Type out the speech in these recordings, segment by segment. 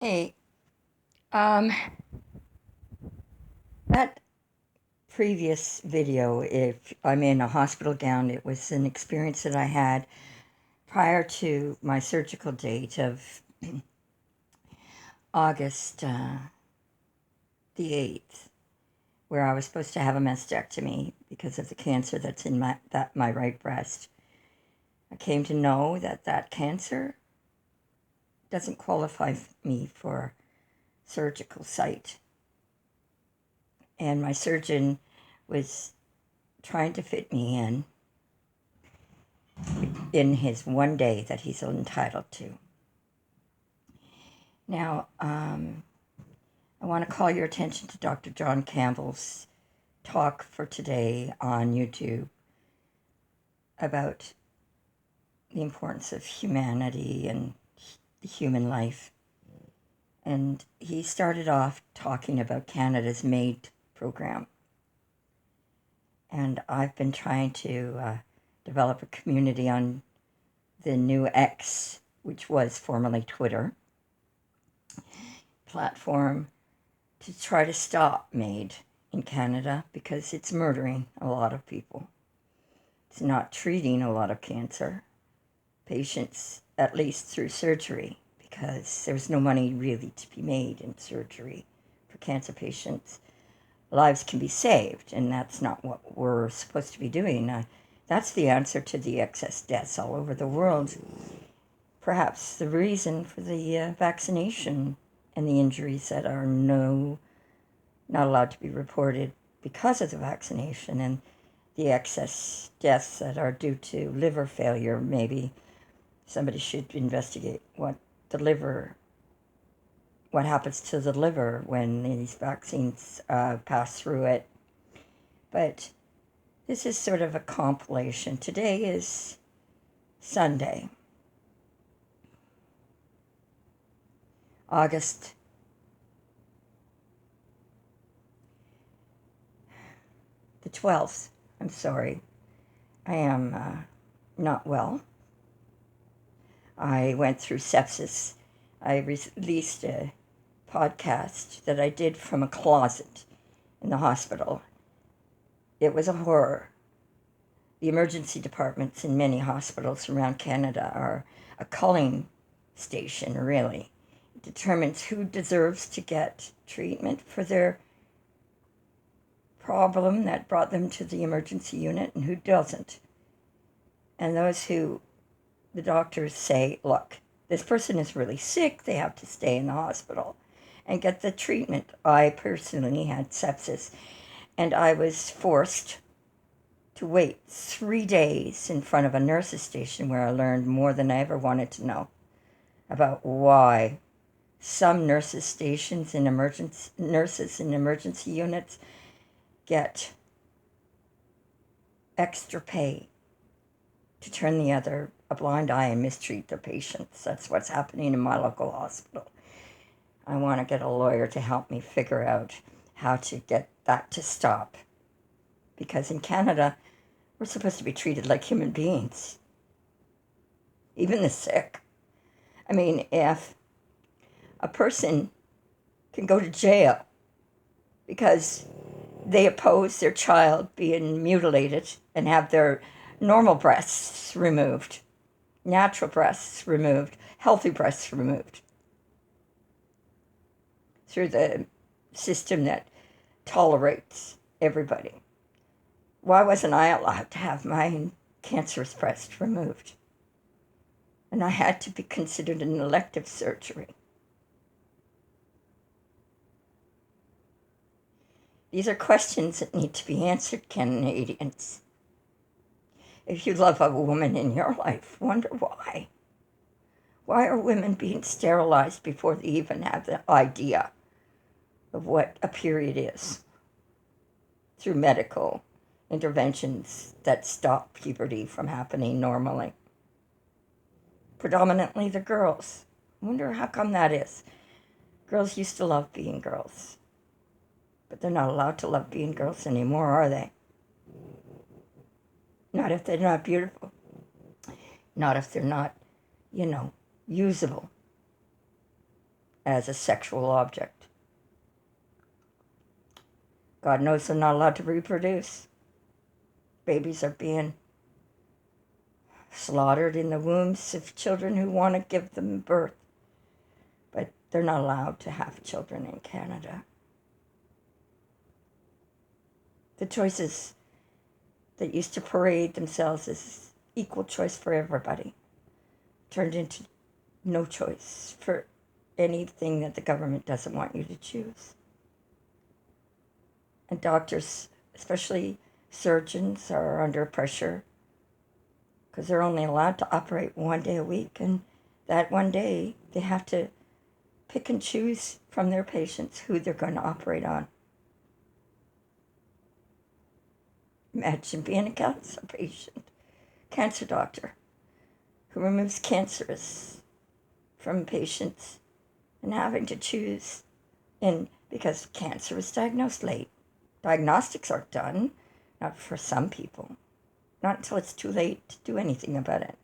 Hey, um, that previous video, if I'm in a hospital gown, it was an experience that I had prior to my surgical date of August the 8th, where I was supposed to have a mastectomy because of the cancer that's in my right breast. I came to know that that cancer doesn't qualify me for surgical site, and my surgeon was trying to fit me in his one day that he's entitled to. Now, I want to call your attention to Dr. John Campbell's talk for today on YouTube about the importance of humanity and the human life. And he started off talking about Canada's MAID program. And I've been trying to develop a community on the new X, which was formerly Twitter, platform to try to stop MAID in Canada because it's murdering a lot of people. It's not treating a lot of cancer patients, at least through surgery, because there's no money really to be made in surgery for cancer patients. Lives can be saved, and that's not what we're supposed to be doing. That's the answer to the excess deaths all over the world. Perhaps the reason for the vaccination and the injuries that are not allowed to be reported because of the vaccination and the excess deaths that are due to liver failure. Maybe somebody should investigate what happens to the liver when these vaccines pass through it. But this is sort of a compilation. Today is Sunday, August the 12th. I'm sorry. I am not well. I went through sepsis. I released a podcast that I did from a closet in the hospital. It was a horror. The emergency departments in many hospitals around Canada are a culling station, really. It determines who deserves to get treatment for their problem that brought them to the emergency unit and who doesn't. And those who the doctors say, look, this person is really sick, they have to stay in the hospital and get the treatment. I personally had sepsis, and I was forced to wait 3 days in front of a nurse's station where I learned more than I ever wanted to know about why some nurses in emergency units get extra pay to turn a blind eye and mistreat their patients. That's what's happening in my local hospital. I want to get a lawyer to help me figure out how to get that to stop. Because in Canada, we're supposed to be treated like human beings, even the sick. I mean, if a person can go to jail because they oppose their child being mutilated and have their normal breasts removed, natural breasts removed, healthy breasts removed through the system that tolerates everybody. Why wasn't I allowed to have my cancerous breast removed? And I had to be considered an elective surgery. These are questions that need to be answered, Canadians. If you love a woman in your life, wonder why. Why are women being sterilized before they even have the idea of what a period is through medical interventions that stop puberty from happening normally? Predominantly the girls. I wonder how come that is. Girls used to love being girls, but they're not allowed to love being girls anymore, are they? Not if they're not beautiful. Not if they're not, usable. as a sexual object. God knows they're not allowed to reproduce. Babies are being slaughtered in the wombs of children who want to give them birth. But they're not allowed to have children in Canada. The choices that used to parade themselves as equal choice for everybody turned into no choice for anything that the government doesn't want you to choose. And doctors, especially surgeons, are under pressure because they're only allowed to operate 1 day a week, and that 1 day they have to pick and choose from their patients who they're going to operate on. Imagine being a cancer patient, cancer doctor, who removes cancerous from patients and having to choose, and because cancer is diagnosed late. Diagnostics aren't done, not for some people, not until it's too late to do anything about it.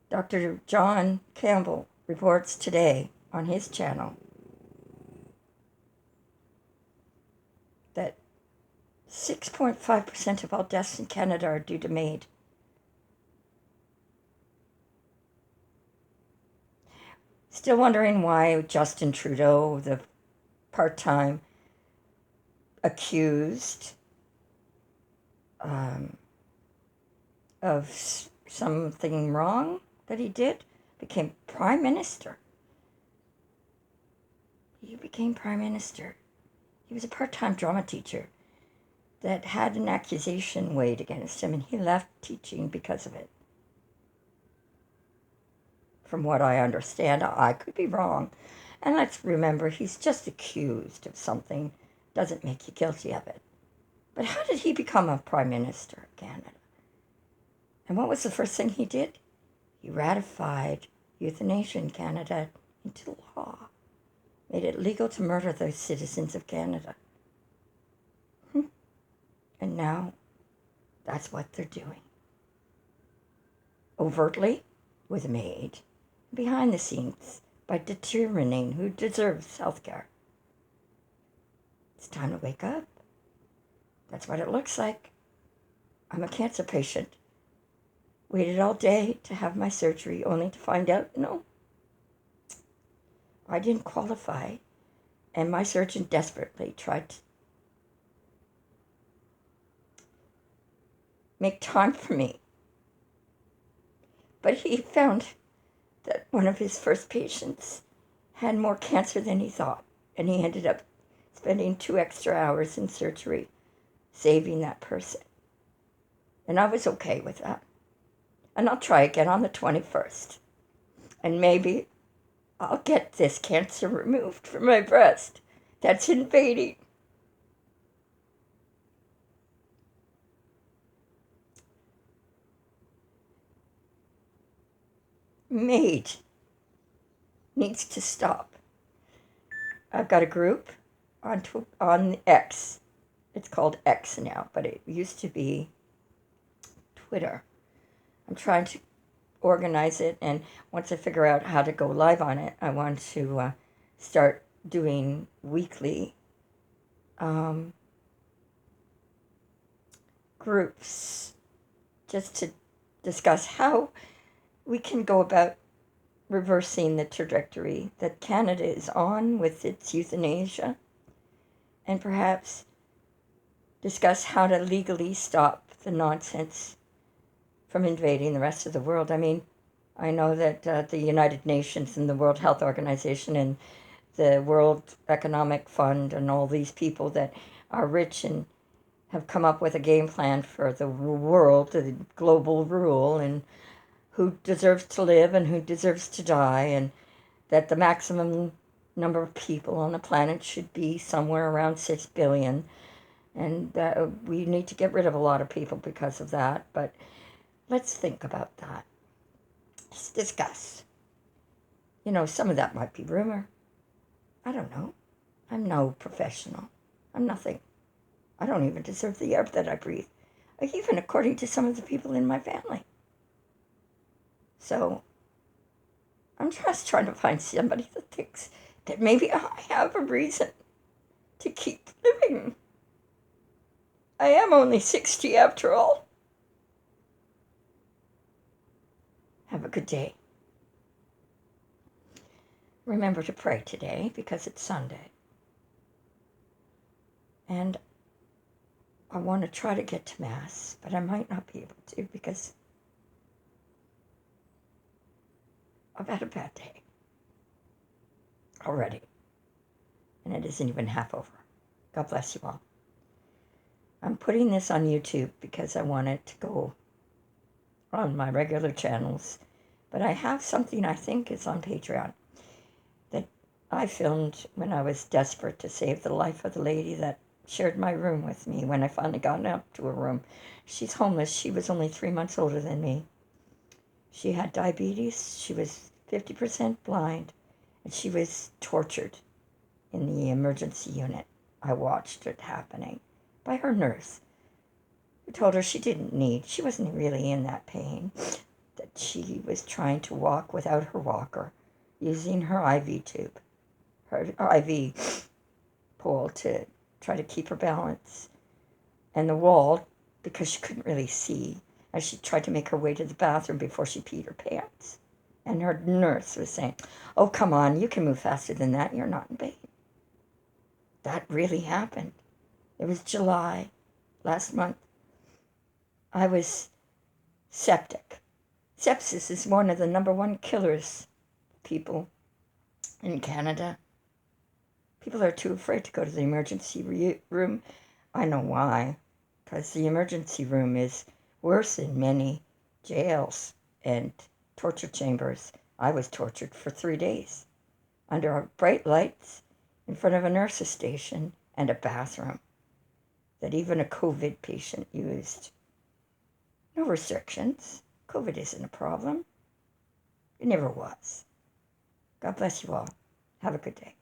Dr. John Campbell reports today on his channel that 6.5% of all deaths in Canada are due to MAID. Still wondering why Justin Trudeau, the part-time accused of something wrong that he did, became prime minister. He became prime minister. He was a part-time drama teacher that had an accusation weighed against him, and he left teaching because of it. From what I understand, I could be wrong. And let's remember, he's just accused of something. Doesn't make you guilty of it. But how did he become a prime minister of Canada? And what was the first thing he did? He ratified euthanasia in Canada into law. Made it legal to murder the citizens of Canada. And now, that's what they're doing. Overtly, with MAID, behind the scenes, by determining who deserves health care. It's time to wake up. That's what it looks like. I'm a cancer patient. Waited all day to have my surgery, only to find out, no, I didn't qualify. And my surgeon desperately tried to make time for me. But he found that one of his first patients had more cancer than he thought, and he ended up spending 2 extra hours in surgery saving that person. And I was okay with that. And I'll try again on the 21st. And maybe I'll get this cancer removed from my breast that's invading. MAID needs to stop. I've got a group on X. It's called X now, but it used to be Twitter. I'm trying to organize it, and once I figure out how to go live on it, I want to start doing weekly groups just to discuss how we can go about reversing the trajectory that Canada is on with its euthanasia, and perhaps discuss how to legally stop the nonsense from invading the rest of the world. I mean, I know that the United Nations and the World Health Organization and the World Economic Fund and all these people that are rich and have come up with a game plan for the world, the global rule, and who deserves to live and who deserves to die, and that the maximum number of people on the planet should be somewhere around 6 billion. And we need to get rid of a lot of people because of that. But let's think about that. Let's discuss. You know, some of that might be rumor. I don't know. I'm no professional. I'm nothing. I don't even deserve the air that I breathe, even according to some of the people in my family. So I'm just trying to find somebody that thinks that maybe I have a reason to keep living. I am only 60 after all. Have a good day. Remember to pray today because it's Sunday. And I want to try to get to Mass, but I might not be able to because I've had a bad day already. And it isn't even half over. God bless you all. I'm putting this on YouTube because I want it to go on my regular channels. But I have something I think is on Patreon that I filmed when I was desperate to save the life of the lady that shared my room with me when I finally got up to her room. She's homeless. She was only 3 months older than me. She had diabetes. She was 50% blind. And she was tortured in the emergency unit. I watched it happening by her nurse, who told her she wasn't really in that pain, that she was trying to walk without her walker, using her IV tube, her IV pole to try to keep her balance, and the wall, because she couldn't really see, as she tried to make her way to the bathroom before she peed her pants. And her nurse was saying, "Oh, come on, you can move faster than that, you're not in pain." That really happened. It was July, last month. I was septic. Sepsis is one of the number one killers, people in Canada. People are too afraid to go to the emergency room. I know why. Because the emergency room is worse than many jails and torture chambers. I was tortured for 3 days under bright lights in front of a nurse's station and a bathroom that even a COVID patient used. No restrictions. COVID isn't a problem. It never was. God bless you all. Have a good day.